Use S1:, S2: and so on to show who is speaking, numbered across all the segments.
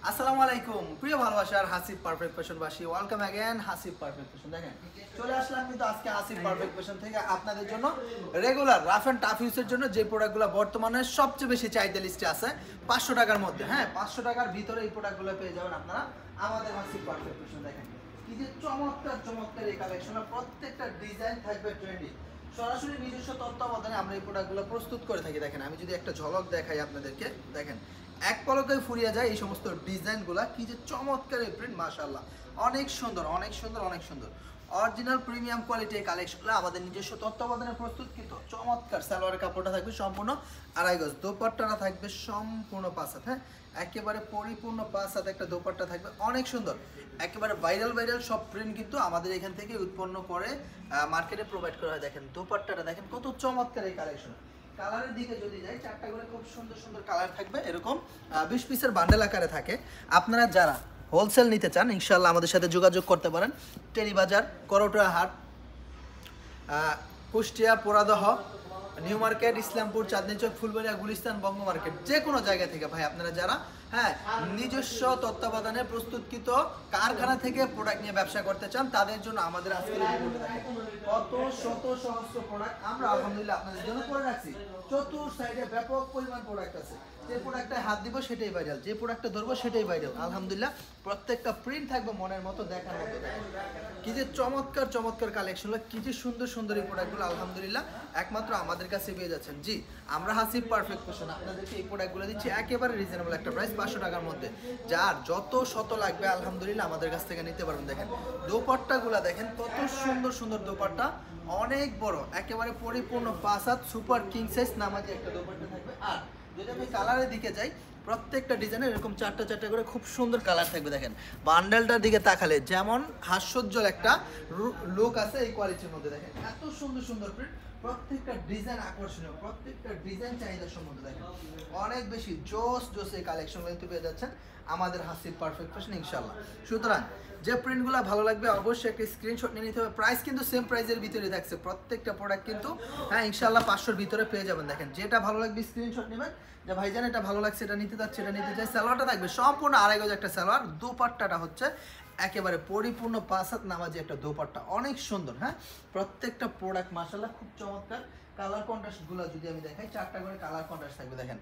S1: আসসালামু আলাইকুম প্রিয় ভালোবাসার হাসিব পারফেক্ট ফ্যাশনবাসী, welcome again Hasib perfect fashion. দেখেন চলে আসলাম কিন্তু আজকে হাসিব পারফেক্ট ফ্যাশন থেকে আপনাদের জন্য রেগুলার রাফ অ্যান্ড টাফ ইউজের জন্য যে প্রোডাক্টগুলো বর্তমানে সবচেয়ে বেশি চাহিদা লিস্টে আছে 500 টাকার মধ্যে। হ্যাঁ, 500 টাকার ভিতরে এই প্রোডাক্টগুলো পেয়ে যাবেন আপনারা আমাদের হাসিব পারফেক্ট ফ্যাশন। দেখেন কি যে চমৎকার চমৎকার এই কালেকশন, প্রত্যেকটা ডিজাইন থাকবে ট্রেন্ডি। সরাসরি নিজস্ব তত্ত্বাবধানে আমরা এই প্রোডাক্টগুলো প্রস্তুত করে থাকি। দেখেন আমি যদি একটা ঝলক দেখাই আপনাদেরকে, দেখেন এক পলকে ফুরিয়ে যায় এই সমস্ত ডিজাইনগুলো। কি যে চমৎকার এই প্রিন্ট, মাশাআল্লাহ অনেক সুন্দর অনেক সুন্দর অনেক সুন্দর। অরিজিনাল প্রিমিয়াম কোয়ালিটির কালেকশনগুলো আমাদের নিজস্ব তত্ত্বাবধানে প্রস্তুত, কিন্তু চমৎকার। সালোয়ারের কাপড়টা থাকবে সম্পূর্ণ আড়াই গজ, দোপাট্টাটা থাকবে সম্পূর্ণ 5 হাত। হ্যাঁ, একেবারে পরিপূর্ণ 5 হাত একটা দোপাট্টা থাকবে, অনেক সুন্দর। একেবারে ভাইরাল ভাইরাল সব প্রিন্ট কিন্তু আমাদের এখান থেকে উৎপন্ন করে মার্কেটে প্রোভাইড করা হয়। দেখেন দোপাট্টাটা দেখেন কত চমৎকার এই কালেকশন। কালারের দিকে যদি যাই, 4টা করে খুব সুন্দর সুন্দর কালার থাকবে, এরকম 20 পিসের বান্ডেল আকারে থাকে। আপনারা যারা হোলসেল নিতে চান ইনশাআল্লাহ আমাদের সাথে যোগাযোগ করতে পারেন। টেরিবাজার, করটোয়া হাট, কুষ্টিয়া, পোড়াদহ, নিউ মার্কেট, ইসলামপুর, চাঁদনী চক, ফুলবাড়িয়া, গুলিস্তান, বঙ্গ মার্কেট, যে কোনো জায়গা থেকে ভাই আপনারা যারা নিজস্ব তত্ত্বাবধানে প্রস্তুতকৃত কারখানা থেকে প্রোডাক্ট নিয়ে ব্যবসা করতে চান তাদের জন্য আমাদের আজকের কত শত সহস্র প্রোডাক্ট আমরা আলহামদুলিল্লাহ আপনাদের জন্য করে রাখছি। চতুর সাইডে ব্যাপক পরিমাণ প্রোডাক্ট আছে। যে প্রোডাক্টটায় হাত দিব সেটাই ভাইরাল, যে প্রোডাক্টটা ধরবো সেটাই ভাইরাল। আলহামদুলিল্লাহ প্রত্যেকটা প্রিন্ট থাকবে মনের মতো, দেখার মতো। কি যে চমৎকার চমৎকার কালেকশন, কি যে সুন্দর সুন্দর এই প্রোডাক্টগুলো আলহামদুলিল্লাহ একমাত্র আমাদের কাছে পেয়ে যাচ্ছেন। জি, আমরা হাসিব পারফেক্ট ফ্যাশন আপনাদেরকে এই প্রোডাক্টগুলো দিচ্ছি একেবারে রিজনেবল একটা প্রাইস, 500 টাকার মধ্যে। যার যত শত লাগবে আলহামদুলিল্লাহ আমাদের কাছ থেকে নিতে পারবেন। দেখেন দোপাট্টাগুলো দেখেন কত সুন্দর সুন্দর দোপাট্টা, অনেক বড়, একেবারে পরিপূর্ণ 5 হাত সুপার কিং সাইজ নামাজি একটা দোপাট্টা থাকবে। আর যদি আমি কালারের দিকে যাই, প্রত্যেকটা ডিজাইনের এরকম 4টা 4টা করে খুব সুন্দর কালার থাকবে। দেখেন বান্ডেলটার দিকে তাকালে যেমন হাস্যোজ্জ্বল একটা লুক আছে এই কোয়ালিটির মধ্যে। দেখেন এত সুন্দর সুন্দর প্রিন্ট, প্রত্যেকটা ডিজাইন আকর্ষণীয়, প্রত্যেকটা ডিজাইন চাহিদার সম্বন্ধে। দেখেন অনেক বেশি জোস জোস এই কালেকশন কিন্তু পেয়ে যাচ্ছেন আমাদের হাসিব পারফেক্ট ফ্যাশন ইনশাআল্লাহ। সুতরাং যে প্রিন্টগুলো ভালো লাগবে অবশ্যই একটা স্ক্রিনশট নিয়ে নিতে হবে। প্রাইস কিন্তু সেম প্রাইসের ভিতরে থাকছে প্রত্যেকটা প্রোডাক্ট, কিন্তু ইনশাআল্লাহ 500-র ভিতরে পেয়ে যাবেন। দেখেন যেটা ভালো লাগবে স্ক্রিনশট নেবেন, যে ভাইজান এটা ভালো লাগছে, এটা নিতে চাচ্ছে, এটা নিতে চাই। সালোয়ারটা থাকবে সম্পূর্ণ আড়াই গজ একটা সালোয়ার, দোপাট্টাটা হচ্ছে একেবারে পরিপূর্ণ 5 হাত নামাজি একটা দোপাট্টা, অনেক সুন্দর। হ্যাঁ, প্রত্যেকটা প্রোডাক্ট মাশাআল্লাহ খুব চমৎকার। কালার কন্ট্রাস্টগুলো যদি আমি দেখাই, 4টা করে কালার কন্ট্রাস্ট থাকবে। দেখেন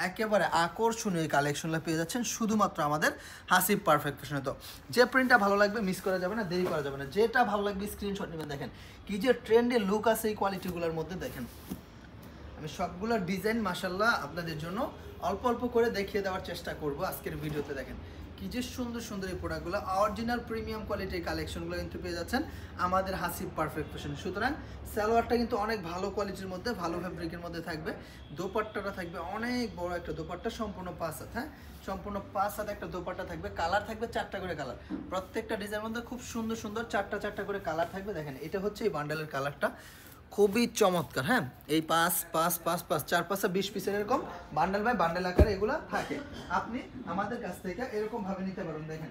S1: একেবারে আকর্ষণীয় এই কালেকশনগুলো পেয়ে যাচ্ছেন শুধুমাত্র আমাদের হাসিব পারফেক্ট ফ্যাশনে। তো যে প্রিন্টটা ভালো লাগবে মিস করা যাবে না, দেরি করা যাবে না, যেটা ভালো লাগবে স্ক্রিনশট নেবেন। দেখেন কি যে ট্রেন্ডে লুক আছে এই কোয়ালিটিগুলোর মধ্যে। দেখেন আমি সবগুলো ডিজাইন মাশাআল্লাহ আপনাদের জন্য অল্প অল্প করে দেখিয়ে দেওয়ার চেষ্টা করব আজকের ভিডিওতে। দেখেন কি যে সুন্দর সুন্দর এই প্রোডাক্টগুলো, অরিজিনাল প্রিমিয়াম কোয়ালিটির কালেকশনগুলো কিন্তু পেয়ে যাচ্ছেন আমাদের হাসিব পারফেক্ট ফ্যাশন। সুতরাং সালোয়ারটা কিন্তু অনেক ভালো কোয়ালিটির মধ্যে, ভালো ফ্যাব্রিকের মধ্যে থাকবে। দোপাট্টাটা থাকবে অনেক বড় একটা দোপাট্টা, সম্পূর্ণ 5 হাত। হ্যাঁ, সম্পূর্ণ 5 হাত একটা দোপাট্টা থাকবে। কালার থাকবে 4টা করে কালার, প্রত্যেকটা ডিজাইনের মধ্যে খুব সুন্দর সুন্দর 4টা 4টা করে কালার থাকবে। দেখেন এটা হচ্ছে এই বান্ডেলের কালারটা, খুবই চমৎকার। হ্যাঁ, এই 5 5 5 5 4 5 20 পিসের এরকম বান্ডেল বাই বান্ডেল আকারে এগুলো থাকে। আপনি আমাদের কাছ থেকে এরকম ভাবে নিতে পারবেন। দেখেন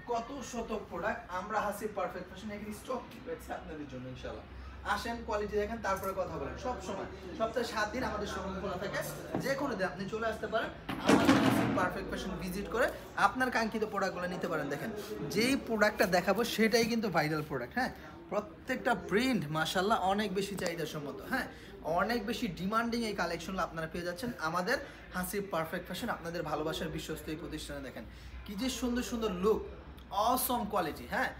S1: কত শত প্রোডাক্ট আমরা হাসিব পারফেক্ট ফ্যাশন এখানে স্টক রেখেছি আপনাদের জন্য ইনশাআল্লাহ। আসেন, কোয়ালিটি দেখেন, তারপরে কথা বলেন। সব সময় সপ্তাহে 7 দিন আমাদের শোরুম খোলা থাকে, যে কোনো দিন আপনি চলে আসতে পারেন আমাদের হাসিব পারফেক্ট ফ্যাশন ভিজিট করে আপনার কাঙ্ক্ষিত প্রোডাক্টগুলো নিতে পারেন। দেখেন যেই প্রোডাক্টটা দেখাবো সেটাই কিন্তু ভাইরাল প্রোডাক্ট। হ্যাঁ, প্রত্যেকটা প্রিন্ট মাশাআল্লাহ অনেক বেশি চাহিদা সম্মত। হ্যাঁ, অনেক বেশি ডিমান্ডিং এই কালেকশনগুলো আপনারা পেয়ে যাচ্ছেন আমাদের হাসিব পারফেক্ট ফ্যাশন, আপনাদের ভালোবাসার বিশ্বস্ত এই প্রতিষ্ঠানে। দেখেন কি যে সুন্দর সুন্দর লুক, অসম কোয়ালিটি। হ্যাঁ,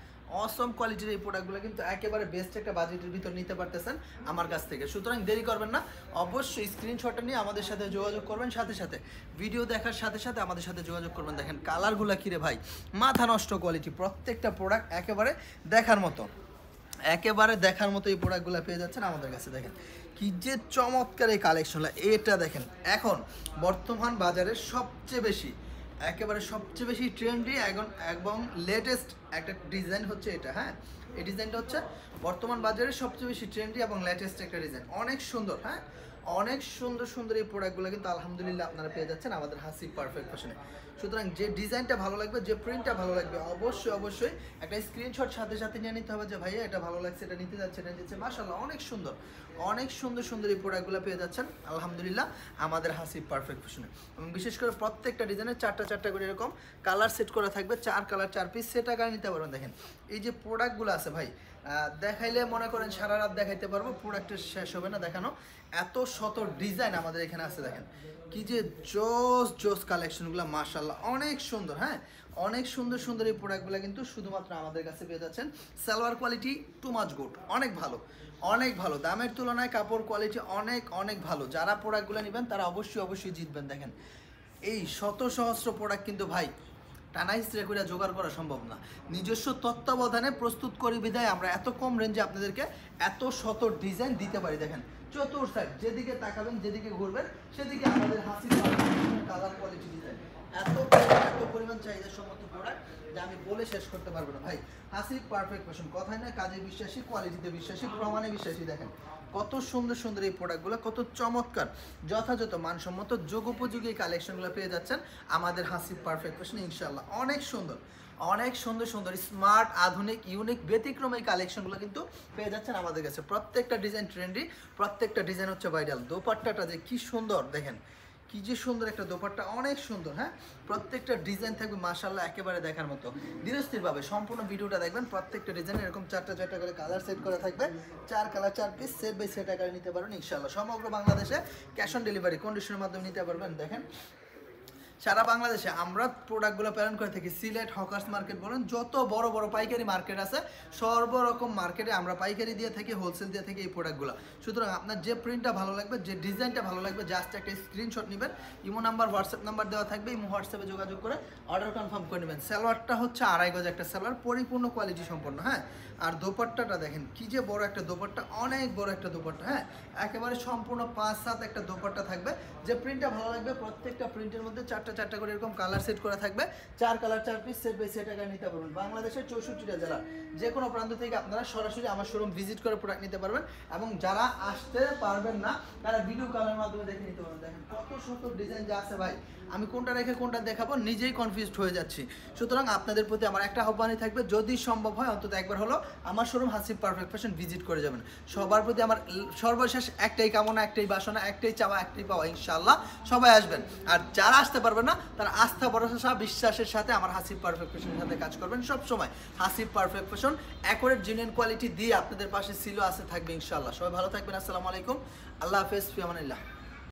S1: অসম কোয়ালিটির এই প্রোডাক্টগুলো কিন্তু একেবারে বেস্ট একটা বাজেটের ভিতর নিতে পারতেছেন আমার কাছ থেকে। সুতরাং দেরি করবেন না, অবশ্যই স্ক্রিনশটটা নিয়ে আমাদের সাথে যোগাযোগ করবেন, সাথে সাথে ভিডিও দেখার সাথে সাথে আমাদের সাথে যোগাযোগ করবেন। দেখেন কালারগুলো কিরে ভাই, মাথা নষ্ট কোয়ালিটি, প্রত্যেকটা প্রোডাক্ট একেবারে দেখার মতো, একেবারে দেখার মতো এই প্রোডাক্টগুলো পেয়ে যাচ্ছেন আমাদের কাছে। দেখেন কি যে চমৎকার এই কালেকশনটা, এটা দেখেন এখন বর্তমান বাজারে সবচেয়ে বেশি, একেবারে সবচেয়ে বেশি ট্রেন্ডি এবং লেটেস্ট একটা ডিজাইন হচ্ছে এটা। হ্যাঁ, এই ডিজাইনটা হচ্ছে বর্তমান বাজারে সবচেয়ে বেশি ট্রেন্ডি এবং লেটেস্ট একটা ডিজাইন, অনেক সুন্দর। হ্যাঁ, অনেক সুন্দর সুন্দর এই প্রোডাক্টগুলো কিন্তু আলহামদুলিল্লাহ আপনারা পেয়ে যাচ্ছেন আমাদের হাসিব পারফেক্ট ফ্যাশনে। সুতরাং যে ডিজাইনটা ভালো লাগবে, যে প্রিন্টটা ভালো লাগবে, অবশ্যই অবশ্যই একটা স্ক্রিনশট সাথে সাথে নিয়ে নিতে হবে যে ভাইয়া এটা ভালো লাগছে, এটা নিতে যাচ্ছে, এটা নিতে। মাশাআল্লাহ অনেক সুন্দর, অনেক সুন্দর সুন্দর এই প্রোডাক্টগুলো পেয়ে যাচ্ছেন আলহামদুলিল্লাহ আমাদের হাসিব পারফেক্ট ফ্যাশনে। এবং বিশেষ করে প্রত্যেকটা ডিজাইনের চারটা করে এরকম কালার সেট করা থাকবে, 4 কালার 4 পিস সেট আকারে নিতে পারবেন। দেখেন এই যে প্রোডাক্টগুলো আছে ভাই, দেখাইলে মনে করেন সারা রাত দেখাইতে পারবো, প্রোডাক্টের শেষ হবে না দেখানো, এত শত ডিজাইন আমাদের এখানে আছে। দেখেন কি যে জোস জোস কালেকশনগুলো মাশাআল্লাহ অনেক সুন্দর। হ্যাঁ, অনেক সুন্দর সুন্দর এই প্রোডাক্টগুলো কিন্তু শুধুমাত্র আমাদের কাছে পেয়ে যাচ্ছেন। Salwar quality too much good, অনেক ভালো, অনেক ভালো, দামের তুলনায় কাপড় কোয়ালিটি অনেক অনেক ভালো। যারা প্রোডাক্টগুলো নেবেন তারা অবশ্যই অবশ্যই জিতবেন। দেখেন এই শত সহস্র প্রোডাক্ট কিন্তু ভাই টানা হিস্ট্রি করে জোগাড় করা সম্ভব না। নিজস্ব তত্ত্বাবধানে প্রস্তুত করি বিধায় আমরা এত কম রেঞ্জে আপনাদেরকে এত শত ডিজাইন দিতে পারি। দেখেন চতুর সাইড যেদিকে তাকাবেন, যেদিকে ঘুরবেন, সেদিকে আমাদের হাসিব কালার কোয়ালিটি ডিজাইন, এত পরিমাণ চাহিদা সম্মত প্রোডাক্ট যে আমি বলে শেষ করতে পারবো না ভাই। হাসিব পারফেক্ট ফ্যাশন, কথাই না কাজে বিশ্বাসী, কোয়ালিটিতে বিশ্বাসী, প্রমাণে বিশ্বাসী। দেখেন কত সুন্দর সুন্দর এই প্রোডাক্টগুলো, কত চমৎকার যথাযথ মানসম্মত যুগোপযোগী কালেকশনগুলো পেয়ে যাচ্ছেন আমাদের হাসিব পারফেক্ট ফ্যাশন ইনশাআল্লাহ। অনেক সুন্দর, অনেক সুন্দর সুন্দর স্মার্ট, আধুনিক, ইউনিক, ব্যতিক্রম এই কালেকশনগুলো কিন্তু পেয়ে যাচ্ছেন আমাদের কাছে। প্রত্যেকটা ডিজাইন ট্রেন্ডি, প্রত্যেকটা ডিজাইন হচ্ছে ভাইরাল। দোপাট্টাটা যে কি সুন্দর, দেখেন কি যে সুন্দর একটা দোপাট্টা, অনেক সুন্দর। হ্যাঁ, প্রত্যেকটা ডিজাইন থাকবে মাশাআল্লাহ একেবারে দেখার মতো। ধীরস্থিরভাবে সম্পূর্ণ ভিডিওটা দেখবেন। প্রত্যেকটা ডিজাইন এরকম চারটা করে কালার সেট করা থাকবে, 4 colour 4 piece set by set আকারে নিতে পারবেন ইনশাআল্লাহ। সমগ্র বাংলাদেশে ক্যাশ অন ডেলিভারি কন্ডিশনের মাধ্যমে নিতে পারবেন। দেখেন সারা বাংলাদেশে আমরা প্রোডাক্টগুলো প্রেরণ করে থাকি। সিলেট হকার্স মার্কেট বলেন, যত বড় বড় পাইকারি মার্কেট আছে সর্বরকম মার্কেটে আমরা পাইকারি দিয়ে থাকি, হোলসেল দিয়ে থাকি এই প্রোডাক্টগুলো। সুতরাং আপনার যে প্রিন্টটা ভালো লাগবে, যে ডিজাইনটা ভালো লাগবে, জাস্ট একটা স্ক্রিনশট নেবেন, ইমো নাম্বার হোয়াটসঅ্যাপ নাম্বার দেওয়া থাকবে, ইমো হোয়াটসঅ্যাপে যোগাযোগ করে অর্ডার কনফার্ম করে নেবেন। সালোয়ারটা হচ্ছে 2.5 গজ একটা সালোয়ার, পরিপূর্ণ কোয়ালিটি সম্পন্ন। হ্যাঁ, আর দোপাট্টাটা দেখেন কি যে বড় একটা দোপাট্টা, অনেক বড় একটা দোপাট্টা। হ্যাঁ, একেবারে সম্পূর্ণ 5-7 একটা দোপাট্টা থাকবে। যে প্রিন্টটা ভালো লাগবে, প্রত্যেকটা প্রিন্টের মধ্যে চারটা করে এরকম কালার সেট করা থাকবে, 4 colour 4 piece set by set আকারে নিতে পারবেন। বাংলাদেশের 64টা জেলা যে কোনো প্রান্ত থেকে আপনারা সরাসরি আমার শোরুম ভিজিট করে প্রোডাক্ট নিতে পারবেন। এবং যারা আসতে পারবেন না তারা ভিডিও কলের মাধ্যমে দেখে নিতে পারবেন। দেখেন কত সুন্দর ডিজাইন যা আছে ভাই, আমি কোনটা রেখে কোনটা দেখাবো নিজেই কনফিউজড হয়ে যাচ্ছি। সুতরাং আপনাদের প্রতি আমার একটা আহ্বানই থাকবে, যদি সম্ভব হয় অন্তত একবার হলো আমার showroom Hasib perfect fashion visit করে যাবেন। সবার প্রতি আমার সর্বশেষ একটাই কামনা, একটাই বাসনা, একটাই চাওয়া, একটাই পাওয়া, ইনশাআল্লাহ সবাই আসবেন। আর যারা আসতে পারবেন না তারা আস্থা ভরসা বিশ্বাসের সাথে আমার হাসিব পারফেক্ট ফ্যাশনের সাথে কাজ করবেন সব সময়। Hasib perfect fashion accurate genuine quality দিয়ে আপনাদের পাশে ছিল, আছে, থাকবে ইনশাআল্লাহ। সবাই ভালো থাকবেন। আসসালামু আলাইকুম, আল্লাহ হাফেজ, ফি আমানিল্লাহ।